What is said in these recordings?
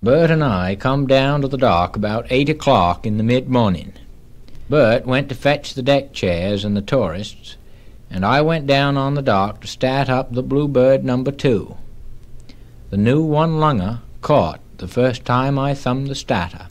Bert and I come down to the dock about 8 o'clock in the mid-morning. Bert went to fetch the deck chairs and the tourists, and I went down on the dock to start up the Bluebird No. 2. The new one-lunger caught the first time I thumbed the starter.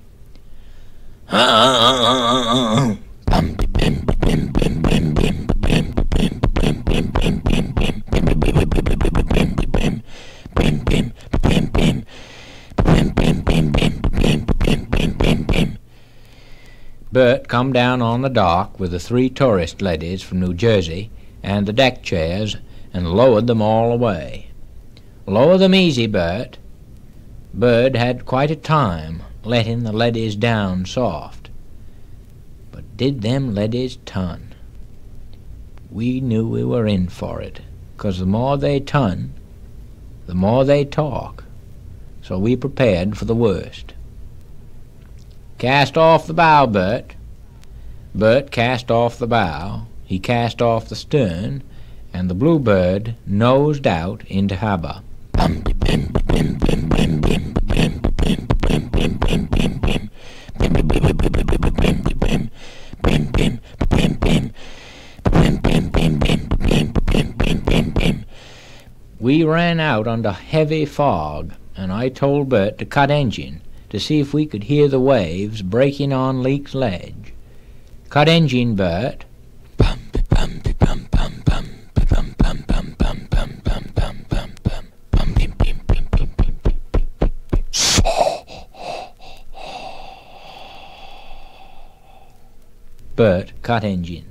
Bert come down on the dock with the 3 tourist ladies from New Jersey and the deck chairs and lowered them all away. "Lower them easy, Bert." Bert had quite a time letting the ladies down soft. But did them ladies ton? We knew we were in for it, 'cause the more they ton, the more they talk, so we prepared for the worst. "Cast off the bow, Bert." Bert cast off the bow, he cast off the stern, and the Bluebird nosed out into harbor. We ran out under heavy fog, and I told Bert to cut engine to see if we could hear the waves breaking on Leak's Ledge. "Cut engine, Bert." Bert cut engine.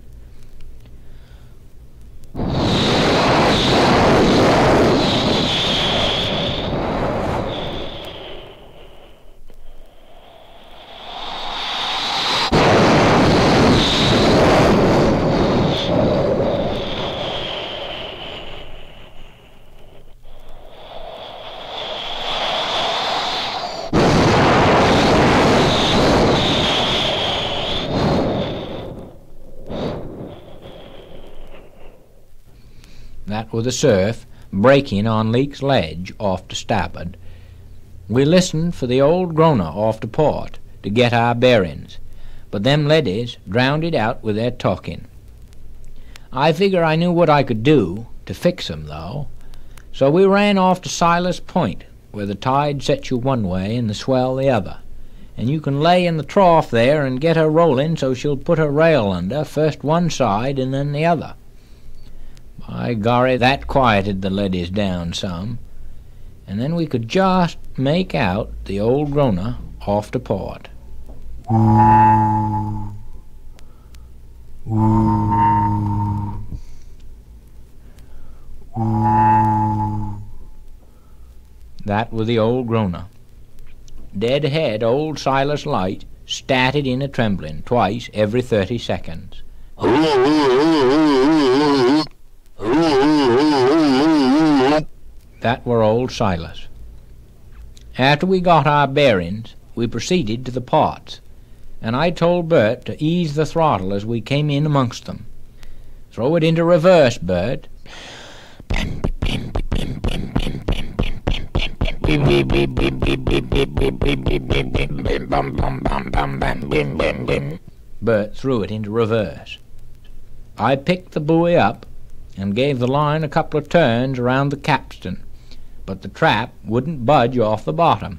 That was the surf breaking on Leak's Ledge off to starboard. We listened for the old groaner off to port to get our bearings, but them ladies drowned it out with their talking. I figure I knew what I could do to fix 'em, though, so we ran off to Silas Point, where the tide sets you one way and the swell the other, and you can lay in the trough there and get her rolling so she'll put her rail under, first one side and then the other. By gorry, that quieted the ladies down some, and then we could just make out the old groaner off to port. That was the old groaner. Dead ahead, old Silas Light started in a trembling twice every 30 seconds. That were old Silas. After we got our bearings, we proceeded to the ports, and I told Bert to ease the throttle as we came in amongst them. "Throw it into reverse, Bert." Bert threw it into reverse. I picked the buoy up and gave the line a couple of turns around the capstan, but the trap wouldn't budge off the bottom.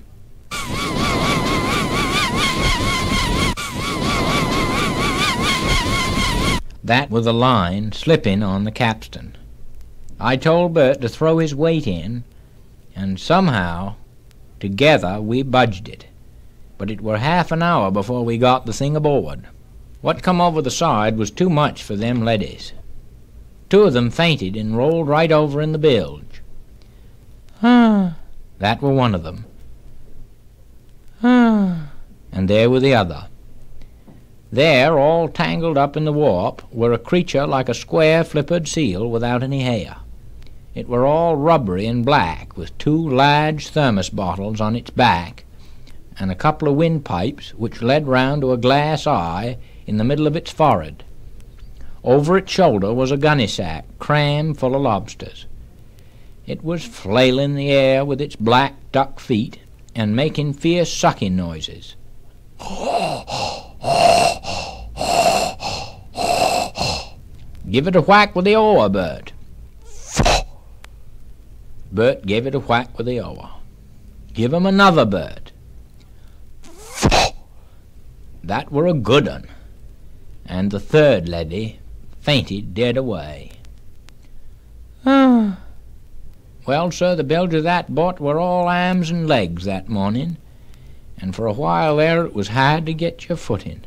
That was the line slipping on the capstan. I told Bert to throw his weight in, and somehow, together, we budged it. But it were half an hour before we got the thing aboard. What come over the side was too much for them ladies. 2 of them fainted and rolled right over in the bilge. That were one of them. And there were the other. There, all tangled up in the warp, were a creature like a square flippered seal without any hair. It were all rubbery and black, with 2 large thermos bottles on its back, and a couple of windpipes which led round to a glass eye in the middle of its forehead. Over its shoulder was a gunny sack crammed full of lobsters. It was flailing the air with its black duck feet and making fierce sucking noises. "Give it a whack with the oar, Bert." Bert gave it a whack with the oar. "Give him another, Bert." That were a good un, and the third lady fainted dead away. Well, sir, the bilge of that boat were all arms and legs that morning, and for a while there it was hard to get your footing.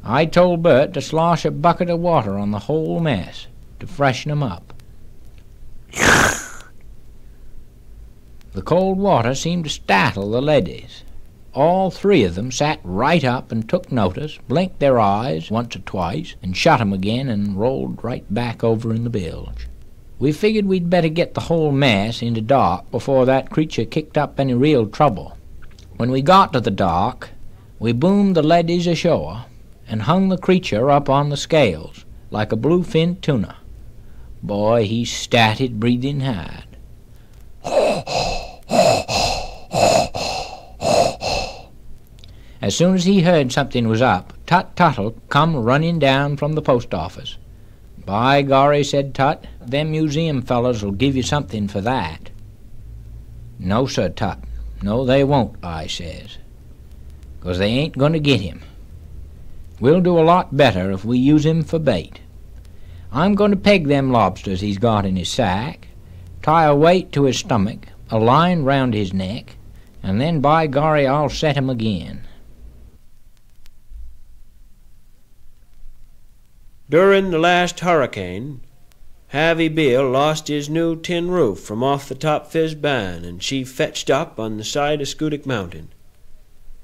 I told Bert to slosh a bucket of water on the whole mess to freshen 'em up. The cold water seemed to startle the ladies. All three of them sat right up and took notice, blinked their eyes once or twice, and shut 'em again and rolled right back over in the bilge. We figured we'd better get the whole mess into dock before that creature kicked up any real trouble. When we got to the dock, we boomed the leadies ashore and hung the creature up on the scales like a bluefin tuna. Boy, he started breathing hard. As soon as he heard something was up, Tut-Tut'll come running down from the post office. "By gorry," said Tut, "them museum fellows will give you something for that." "No, sir, Tut. No, they won't," I says, "'cause they ain't going to get him. We'll do a lot better if we use him for bait. I'm going to peg them lobsters he's got in his sack, tie a weight to his stomach, a line round his neck, and then by gorry I'll set him again." During the last hurricane, Harvey Beale lost his new tin roof from off the top of his barn, and she fetched up on the side of Schoodic Mountain.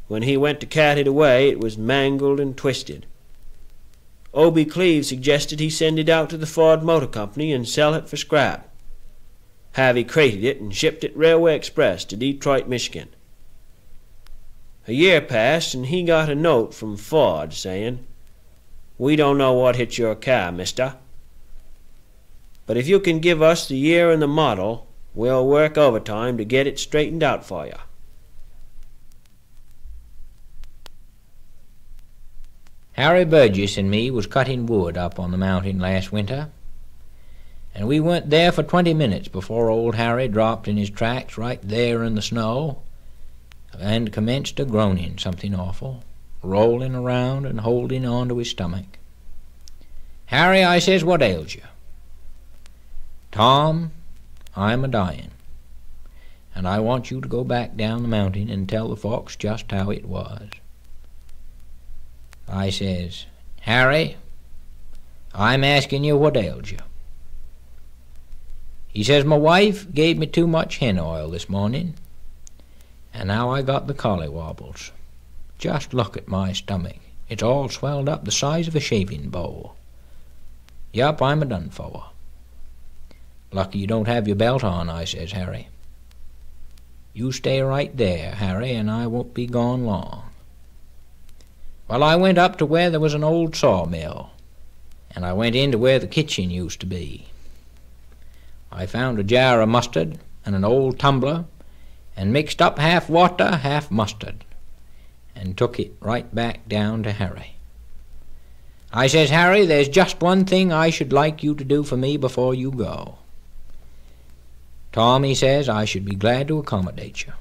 When he went to cart it away, it was mangled and twisted. Obie Cleve suggested he send it out to the Ford Motor Company and sell it for scrap. Harvey crated it and shipped it Railway Express to Detroit, Michigan. A year passed, and he got a note from Ford saying, "We don't know what hit your car, mister, but if you can give us the year and the model, we'll work overtime to get it straightened out for you." Harry Burgess and me was cutting wood up on the mountain last winter, and we weren't there for 20 minutes before old Harry dropped in his tracks right there in the snow and commenced a groaning something awful, rolling around and holding on to his stomach. "Harry," I says, "what ails you?" "Tom, I'm a-dying, and I want you to go back down the mountain and tell the folks just how it was." I says, "Harry, I'm asking you what ails you." He says, "My wife gave me too much hen oil this morning, and now I got the collywobbles. Just look at my stomach. It's all swelled up the size of a shaving bowl. Yup, I'm a-done for." "Lucky you don't have your belt on," I says, "Harry." "You stay right there, Harry, and I won't be gone long." Well, I went up to where there was an old sawmill, and I went into where the kitchen used to be. I found a jar of mustard and an old tumbler, and mixed up half water, half mustard, and took it right back down to Harry. I says, "Harry, there's just one thing I should like you to do for me before you go." "Tom," he says, "I should be glad to accommodate you."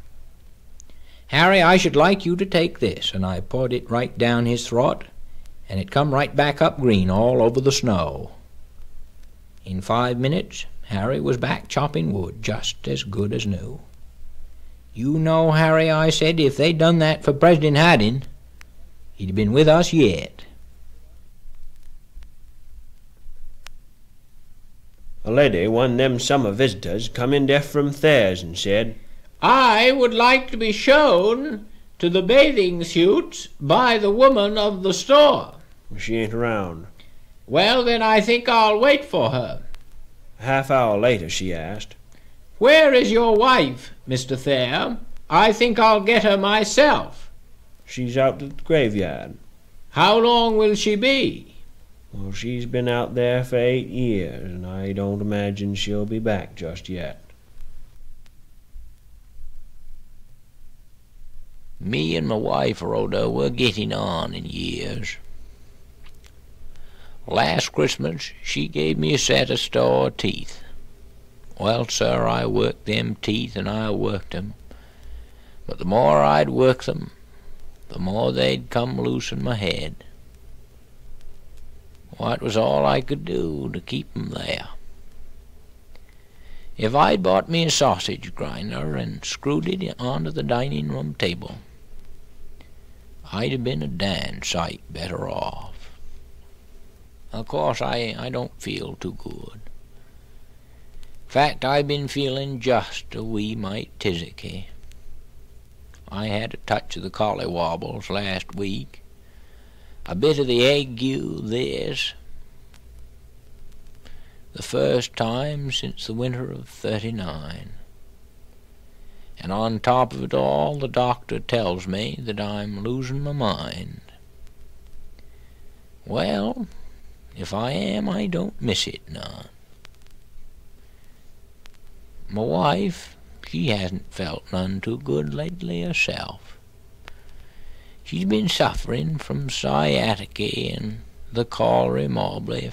"Harry, I should like you to take this," and I poured it right down his throat, and it come right back up green all over the snow. In 5 minutes, Harry was back chopping wood just as good as new. "You know, Harry," I said, "if they'd done that for President Harding, he'd have been with us yet." A lady, one of them summer visitors, come in there from Thayer's and said, "I would like to be shown to the bathing suits by the woman of the store." "She ain't around." "Well, then I think I'll wait for her." A half-hour later she asked, "Where is your wife, Mr. Thayer? I think I'll get her myself." "She's out at the graveyard." "How long will she be?" "Well, she's been out there for 8 years, and I don't imagine she'll be back just yet." Me and my wife, Rhoda, were getting on in years. Last Christmas she gave me a set of store teeth. Well, sir, I worked them teeth and I worked 'em, but the more I'd work them, the more they'd come loose in my head. Well, it was all I could do to keep 'em there. If I'd bought me a sausage grinder and screwed it onto the dining room table, I'd have been a darn sight better off. Of course, I don't feel too good. In fact, I've been feeling just a wee mite tizzicky. I had a touch of the collywobbles last week, a bit of the ague this, the first time since the winter of '39. And on top of it all, the doctor tells me that I'm losing my mind. Well, if I am, I don't miss it none. My wife, she hasn't felt none too good lately herself. She's been suffering from sciatica and the cholera morbly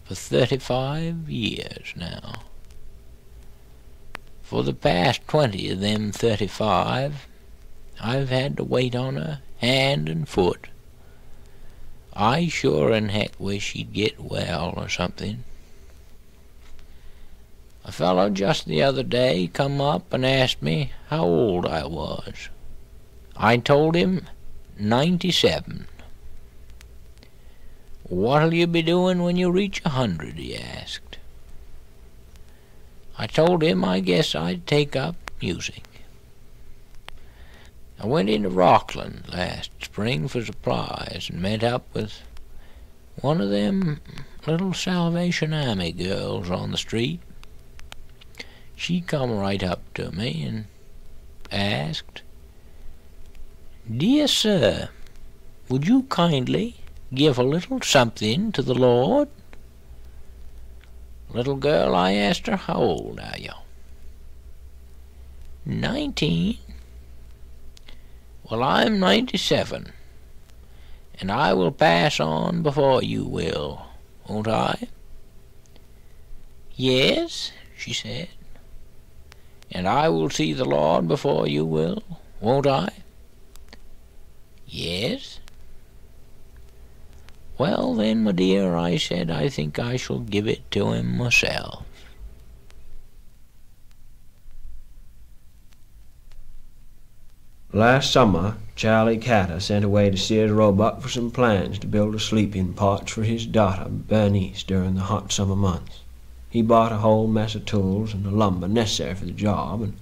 for 35 years now. For the past 20 of them 35, I've had to wait on her hand and foot. I sure in heck wish she'd get well or something. A fellow just the other day come up and asked me how old I was. I told him 97. "What'll you be doing when you reach 100?" he asked. I told him I guess I'd take up music. I went into Rockland last spring for supplies and met up with one of them little Salvation Army girls on the street. She come right up to me and asked, "Dear sir, would you kindly give a little something to the Lord?" "Little girl," I asked her, "how old are you?" 19. "Well, I'm 97, and I will pass on before you will, won't I?" "Yes," she said, "and I will see the Lord before you will, won't I?" "Yes." "Well, then, my dear," I said, "I think I shall give it to him myself." Last summer, Charlie Catter sent away to Sears Roebuck for some plans to build a sleeping porch for his daughter Bernice during the hot summer months. He bought a whole mess of tools and the lumber necessary for the job, and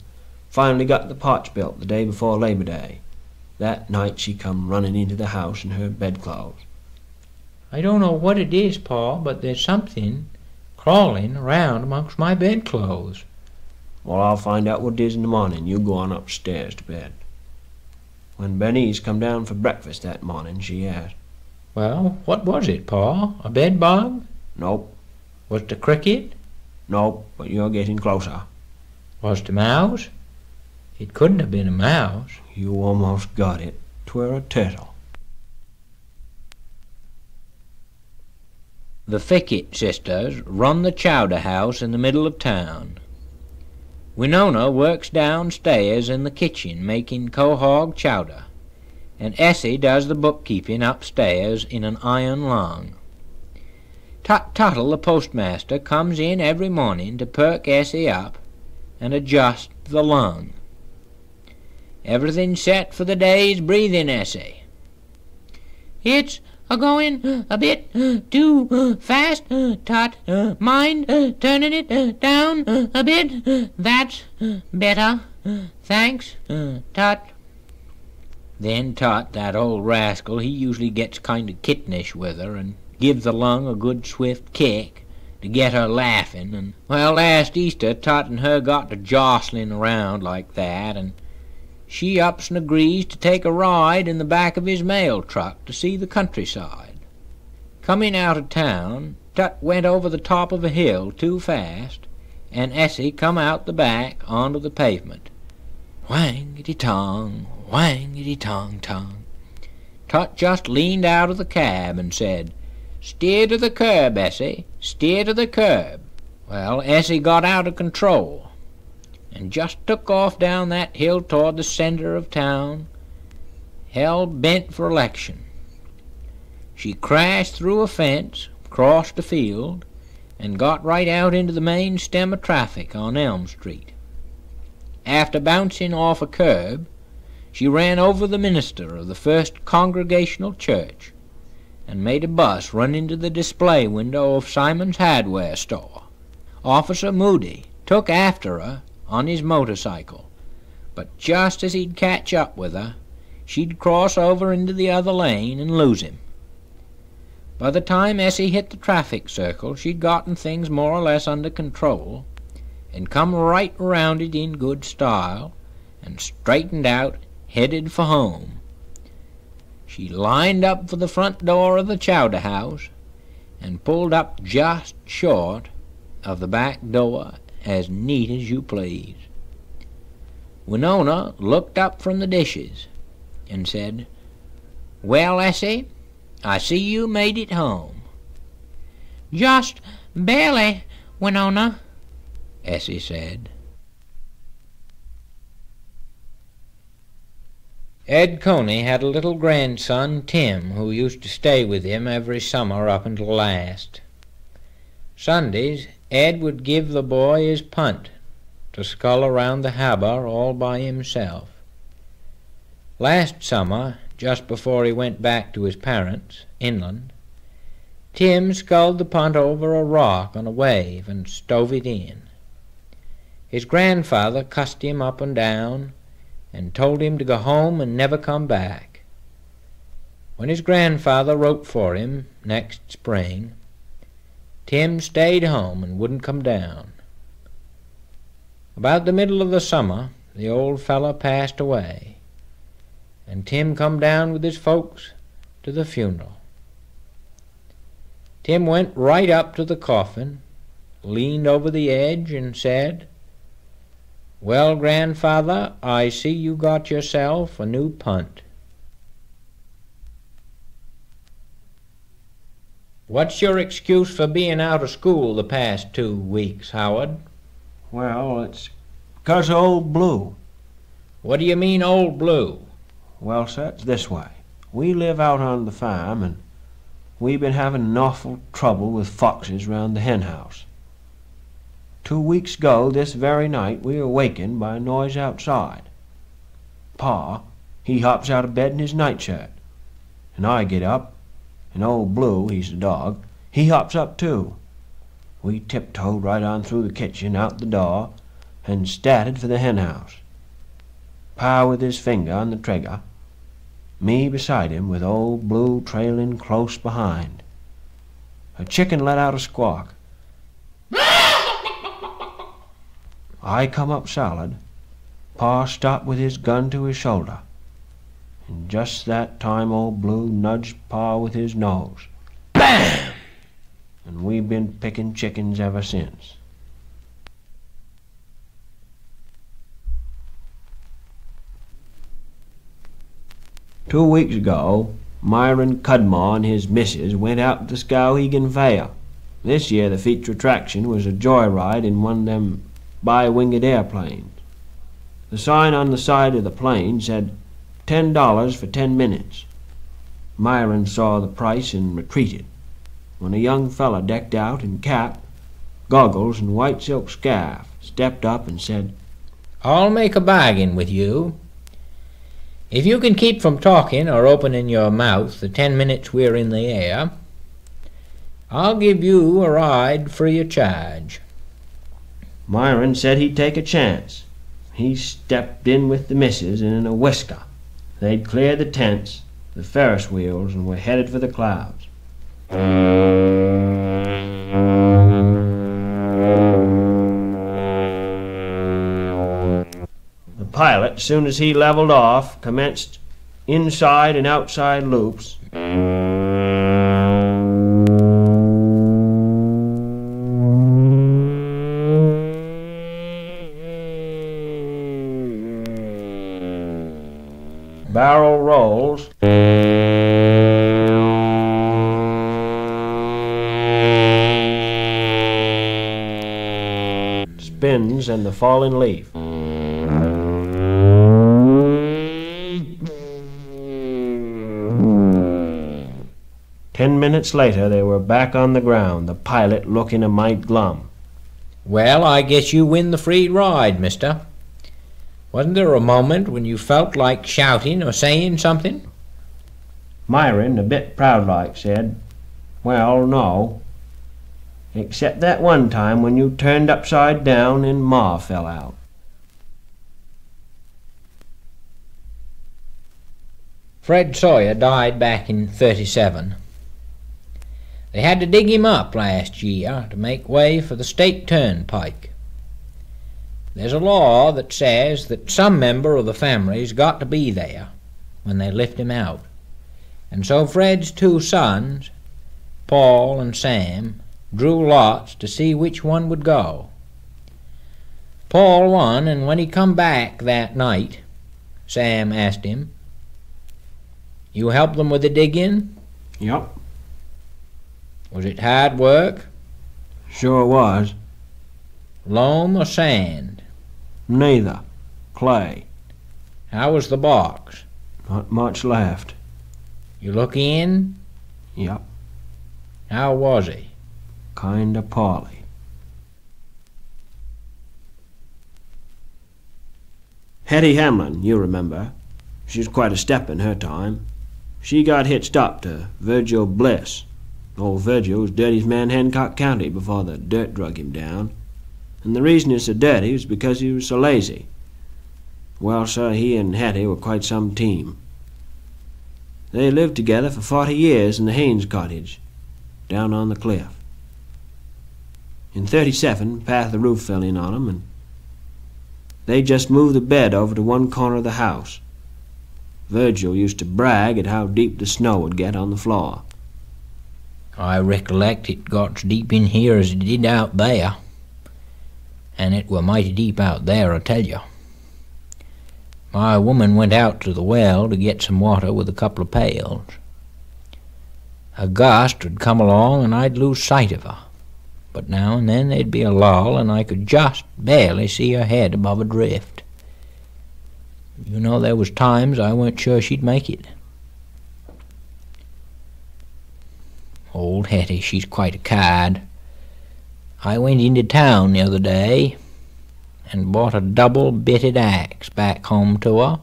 finally got the porch built the day before Labor Day. That night she come running into the house in her bedclothes. I don't know what it is, Pa, but there's something crawling around amongst my bedclothes. "Well, I'll find out what it is in the morning. You go on upstairs to bed." When Bernice come down for breakfast that morning, she asked, "Well, what was it, Pa? A bed bug? "Nope, Was it a cricket? nope, but you're getting closer. Was it a mouse? It couldn't have been a mouse." You almost got it. 'Twere a turtle." The Fickett sisters run the chowder house in the middle of town. Winona works downstairs in the kitchen making quahog chowder, and Essie does the bookkeeping upstairs in an iron lung. Tuttle, the postmaster, comes in every morning to perk Essie up and adjust the lung. "Everything set for the day's breathing, Essie?" "It's a-going a bit too fast, Tut. Mind turning it down a bit? That's better. Thanks, Tut." Then Tut, that old rascal, he usually gets kind of kittenish with her and gives the lung a good swift kick to get her laughing. And, well, last Easter Tut and her got to jostling around like that, and she ups and agrees to take a ride in the back of his mail truck to see the countryside. Coming out of town, Tut went over the top of a hill too fast, and Essie come out the back onto the pavement. Whangity-tong, Wangity-tong-tong. Tut just leaned out of the cab and said, "Steer to the curb, Essie, steer to the curb." Well, Essie got out of control and just took off down that hill toward the center of town, hell bent for election. She crashed through a fence, crossed a field, and got right out into the main stem of traffic on Elm Street. After bouncing off a curb, she ran over the minister of the First Congregational Church and made a bus run into the display window of Simon's hardware store. Officer Moody took after her on his motorcycle, but just as he'd catch up with her, she'd cross over into the other lane and lose him. By the time Essie hit the traffic circle, she'd gotten things more or less under control and come right around it in good style and straightened out, headed for home. She lined up for the front door of the chowder house and pulled up just short of the back door, as neat as you please. Winona looked up from the dishes and said, "Well, Essie, I see you made it home." "Just barely, Winona," Essie said. Ed Coney had a little grandson, Tim, who used to stay with him every summer up until last. Sundays, Ed would give the boy his punt to scull around the harbor all by himself. Last summer, just before he went back to his parents, inland, Tim sculled the punt over a rock on a wave and stove it in. His grandfather cussed him up and down and told him to go home and never come back. When his grandfather wrote for him next spring, Tim stayed home and wouldn't come down. About the middle of the summer, the old fellow passed away, and Tim come down with his folks to the funeral. Tim went right up to the coffin, leaned over the edge, and said, "Well, grandfather, I see you got yourself a new punt." "What's your excuse for being out of school the past 2 weeks, Howard?" Well, it's 'cause of Old Blue. "What do you mean, Old Blue?" Well, sir, it's this way. We live out on the farm, and we've been having an awful trouble with foxes round the hen house. 2 weeks ago, this very night, we were wakened by a noise outside. Pa, he hops out of bed in his nightshirt, and I get up, and Old Blue, he's the dog, he hops up too. We tiptoed right on through the kitchen, out the door, and started for the hen house. Pa with his finger on the trigger, me beside him with Old Blue trailing close behind. A chicken let out a squawk. I come up solid. Pa stopped with his gun to his shoulder. And just that time Old Blue nudged Pa with his nose. Bam! And we've been picking chickens ever since. Two weeks ago, Myron Cudmore and his missus went out to the Skowhegan Fair. This year the feature attraction was a joyride in one of them bi-winged airplanes. The sign on the side of the plane said $10 for 10 minutes. Myron saw the price and retreated, when a young fella decked out in cap, goggles, and white silk scarf stepped up and said, "I'll make a bargain with you. If you can keep from talking or opening your mouth the 10 minutes we're in the air, I'll give you a ride free of charge." Myron said he'd take a chance. He stepped in with the missus and in a whisker. They'd cleared the tents, the Ferris wheels, and were headed for the clouds. The pilot, as soon as he leveled off, commenced inside and outside loops. barrel rolls, spins, and the falling leaf. 10 minutes later, they were back on the ground, the pilot looking a mite glum. Well, I guess you win the free ride, mister. Wasn't there a moment when you felt like shouting or saying something? Myron, a bit proud-like, said, "Well, no. Except that one time when you turned upside down and Ma fell out." Fred Sawyer died back in '37. They had to dig him up last year to make way for the state turnpike. There's a law that says that some member of the family's got to be there when they lift him out. And so Fred's two sons, Paul and Sam, drew lots to see which one would go. Paul won, and when he come back that night, Sam asked him, "You help them with the digging?" "Yep." "Was it hard work?" "Sure was." "Loam or sand?" "Neither. Clay. "How was the box?" Not much left." "You look in?" "Yep. "How was he?" Kinda poorly." Hetty Hamlin, you remember. She was quite a step in her time. She got hitched up to Virgil Bliss. Old Virgil was dirtiest man in Hancock County before the dirt drug him down. And the reason he was so dirty was because he was so lazy. Well, sir, he and Hetty were quite some team. They lived together for 40 years in the Haynes cottage, down on the cliff. In '37, part of the roof fell in on 'em, and they just moved the bed over to one corner of the house. Virgil used to brag at how deep the snow would get on the floor. "I recollect it got as deep in here as it did out there. And it were mighty deep out there, I tell you. My woman went out to the well to get some water with a couple of pails. A gust would come along and I'd lose sight of her. But now and then there'd be a lull and I could just barely see her head above a drift. You know, there was times I weren't sure she'd make it. Old Hetty, she's quite a card. I went into town the other day and bought a double-bitted axe back home to her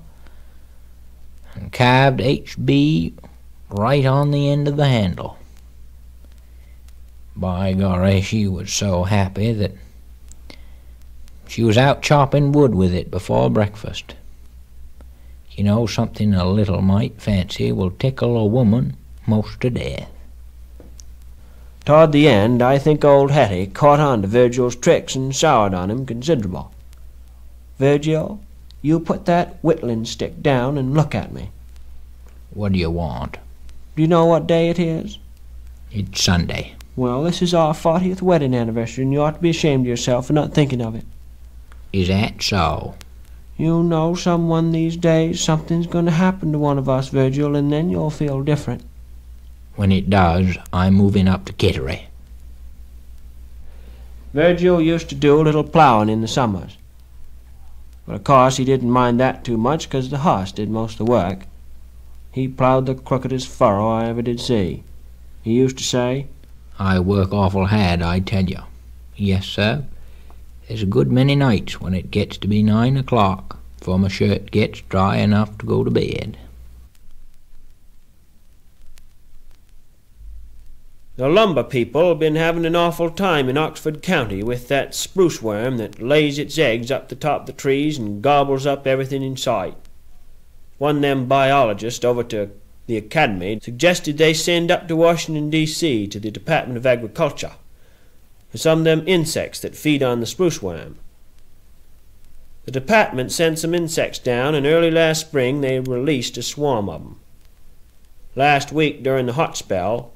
and carved HB right on the end of the handle. By golly, she was so happy that she was out chopping wood with it before breakfast. You know, something a little mite fancy will tickle a woman most to death. Toward the end, I think old Hetty caught on to Virgil's tricks and soured on him considerable. "Virgil, you put that whittling stick down and look at me." What do you want? "Do you know what day it is?" It's Sunday. "Well, this is our 40th wedding anniversary, and you ought to be ashamed of yourself for not thinking of it." Is that so? "You know, some one these days something's going to happen to one of us, Virgil, and then you'll feel different." When it does, I'm moving up to Kittery. Virgil used to do a little plowing in the summers. But of course he didn't mind that too much, 'cause the horse did most of the work. He plowed the crookedest furrow I ever did see. He used to say, I work awful hard, I tell you. Yes, sir. There's a good many nights when it gets to be 9 o'clock before my shirt gets dry enough to go to bed. "The lumber people been having an awful time in Oxford County with that spruce worm that lays its eggs up the top of the trees and gobbles up everything in sight. One of them biologists over to the Academy suggested they send up to Washington, D.C. to the Department of Agriculture for some of them insects that feed on the spruce worm. The department sent some insects down, and early last spring they released a swarm of them. Last week, during the hot spell,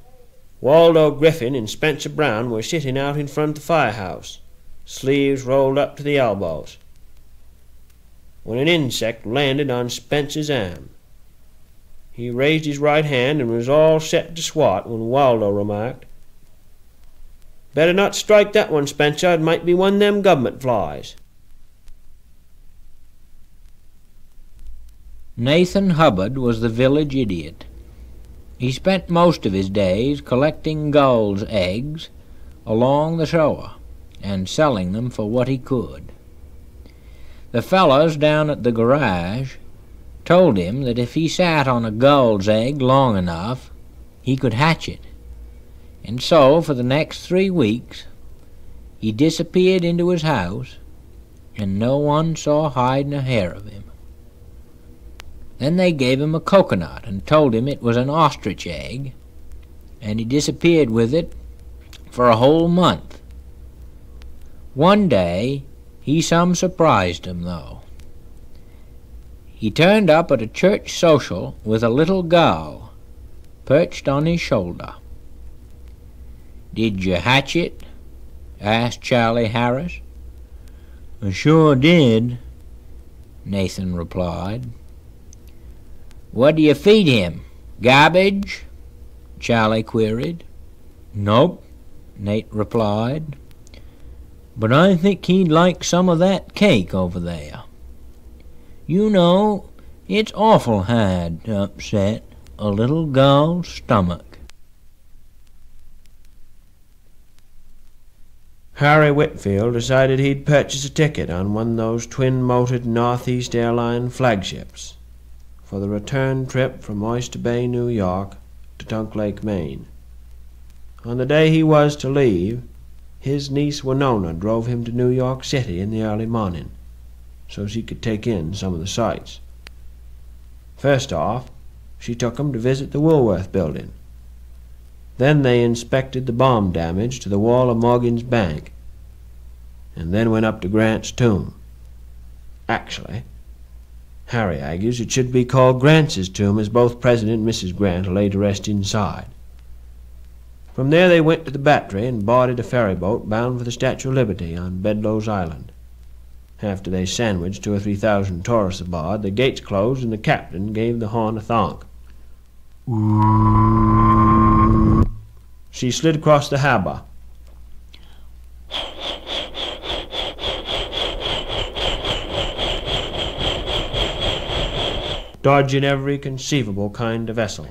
Waldo Griffin and Spencer Brown were sitting out in front of the firehouse, sleeves rolled up to the elbows, when an insect landed on Spencer's arm. He raised his right hand and was all set to swat when Waldo remarked, "Better not strike that one, Spencer. It might be one of them government flies." Nathan Hubbard was the village idiot. He spent most of his days collecting gulls' eggs along the shore and selling them for what he could. The fellows down at the garage told him that if he sat on a gull's egg long enough, he could hatch it. And so, for the next 3 weeks, he disappeared into his house, and no one saw hide nor hair of him. Then they gave him a coconut and told him it was an ostrich egg, and he disappeared with it for a whole month. One day, he some surprised him, though. He turned up at a church social with a little gull perched on his shoulder. "Did you hatch it?" asked Charlie Harris. "I sure did," Nathan replied. "What do you feed him? Garbage?" Charlie queried. "Nope," Nate replied. "But I think he'd like some of that cake over there. You know, it's awful hard to upset a little gull's stomach." Harry Whitfield decided he'd purchase a ticket on one of those twin-motored Northeast Airline flagships for the return trip from Oyster Bay, New York, to Tunk Lake, Maine. On the day he was to leave, his niece Winona drove him to New York City in the early morning, so she could take in some of the sights. First off, she took him to visit the Woolworth Building. Then they inspected the bomb damage to the wall of Morgan's Bank, and then went up to Grant's tomb. Actually, Harry argues it should be called Grant's tomb, as both President and Mrs. Grant are laid to rest inside. From there they went to the Battery and boarded a ferry boat bound for the Statue of Liberty on Bedloe's Island. After they sandwiched 2,000 or 3,000 tourists aboard, the gates closed and the captain gave the horn a thonk. She slid across the harbor. Dodging every conceivable kind of vessel.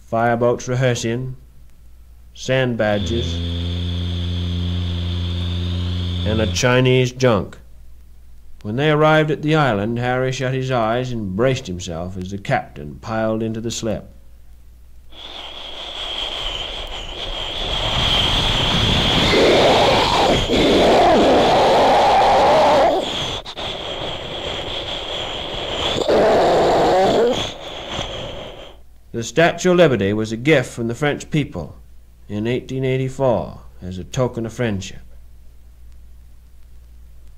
Fireboats rehearsing, sandbags, and a Chinese junk. When they arrived at the island, Harry shut his eyes and braced himself as the captain piled into the slip. The Statue of Liberty was a gift from the French people in 1884 as a token of friendship.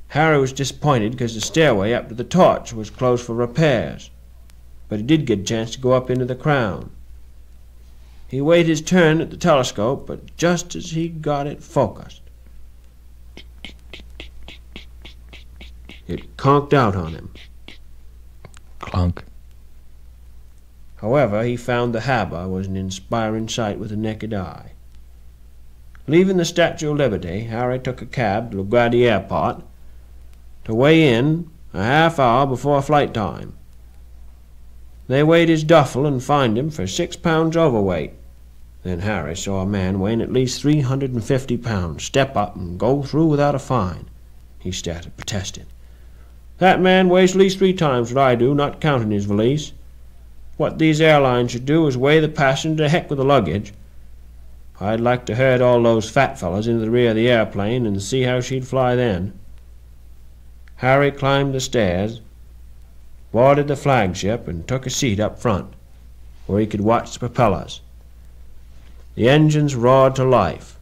Harry was disappointed because the stairway up to the torch was closed for repairs, but he did get a chance to go up into the crown. He waited his turn at the telescope, but just as he got it focused, it conked out on him. Clunk. However, he found the harbor was an inspiring sight with the naked eye. Leaving the Statue of Liberty, Harry took a cab to LaGuardia Airport to weigh in a half hour before flight time. They weighed his duffel and fined him for 6 pounds overweight. Then Harry saw a man weighing at least 350 pounds step up and go through without a fine. He started protesting. "That man weighs at least 3 times what I do, not counting his valise. What these airlines should do is weigh the passenger to heck with the luggage. I'd like to herd all those fat fellas into the rear of the airplane and see how she'd fly then." Harry climbed the stairs, boarded the flagship, and took a seat up front, where he could watch the propellers. The engines roared to life.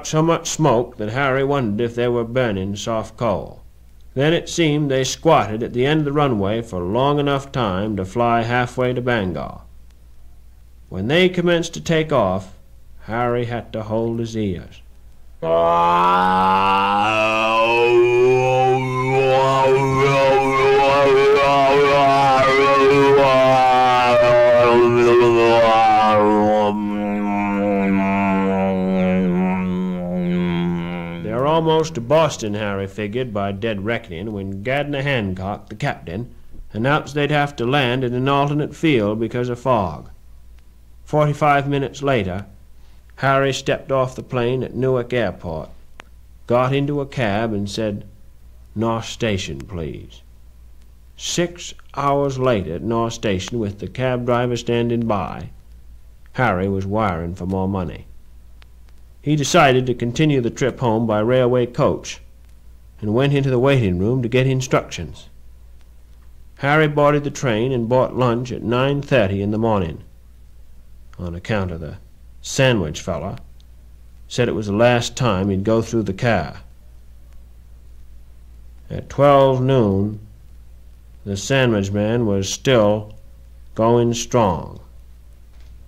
out so much smoke that Harry wondered if they were burning soft coal. Then it seemed they squatted at the end of the runway for long enough time to fly halfway to Bangor. When they commenced to take off, Harry had to hold his ears. They're almost to Boston, Harry figured, by dead reckoning, when Gardner Hancock, the captain, announced they'd have to land in an alternate field because of fog. 45 minutes later, Harry stepped off the plane at Newark Airport, got into a cab, and said, "North Station, please." 6 hours later at North Station, with the cab driver standing by, Harry was wiring for more money. He decided to continue the trip home by railway coach, and went into the waiting room to get instructions. Harry boarded the train and bought lunch at 9:30 in the morning. On account of the sandwich fella, said it was the last time he'd go through the car. At 12 noon, the sandwich man was still going strong.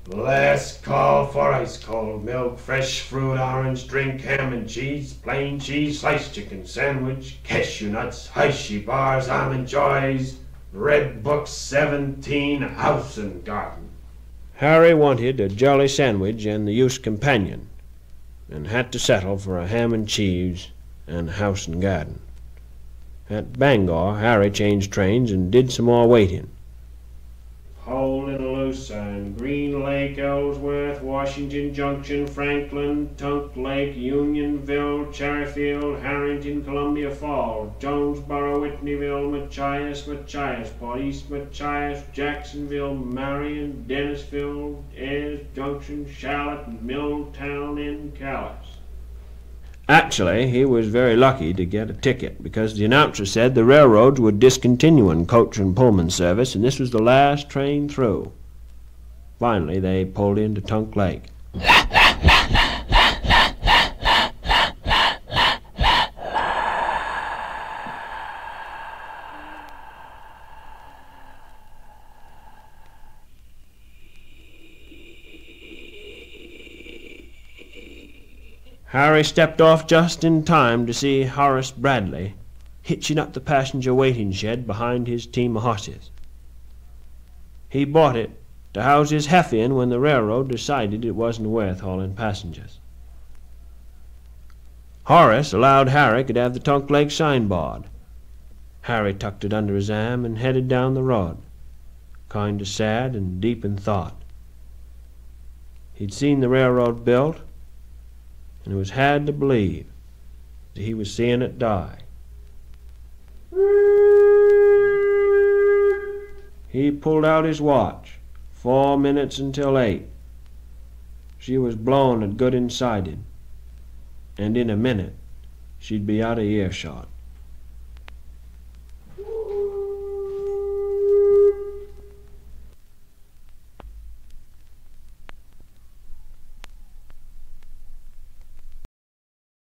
Last call for ice cold milk, fresh fruit, orange drink, ham and cheese, plain cheese, sliced chicken sandwich, cashew nuts, Hershey bars, almond joys, Red Book 17, house and garden. Harry wanted a jolly sandwich and the youth's companion, and had to settle for a ham and cheese and house and garden. At Bangor, Harry changed trains and did some more waiting. Holden, Lucerne, Green Lake, Ellsworth, Washington Junction, Franklin, Tunk Lake, Unionville, Cherryfield, Harrington, Columbia Falls, Jonesboro, Whitneyville, Machias, Machiasport, East Machias, Jacksonville, Marion, Dennisville, Ayers Junction, Charlotte, Milltown, and Calais. Actually, he was very lucky to get a ticket, because the announcer said the railroads were discontinuing coach and Pullman service, and this was the last train through. Finally, they pulled into Tunk Lake. Harry stepped off just in time to see Horace Bradley hitching up the passenger waiting shed behind his team of horses. He bought it to house his heifer in when the railroad decided it wasn't worth hauling passengers. Horace allowed Harry could have the Tunk Lake signboard. Harry tucked it under his arm and headed down the road, kind of sad and deep in thought. He'd seen the railroad built, and it was hard to believe that he was seeing it die. He pulled out his watch. 4 minutes until 8. She was blowing it good inside him, and in a minute she'd be out of earshot.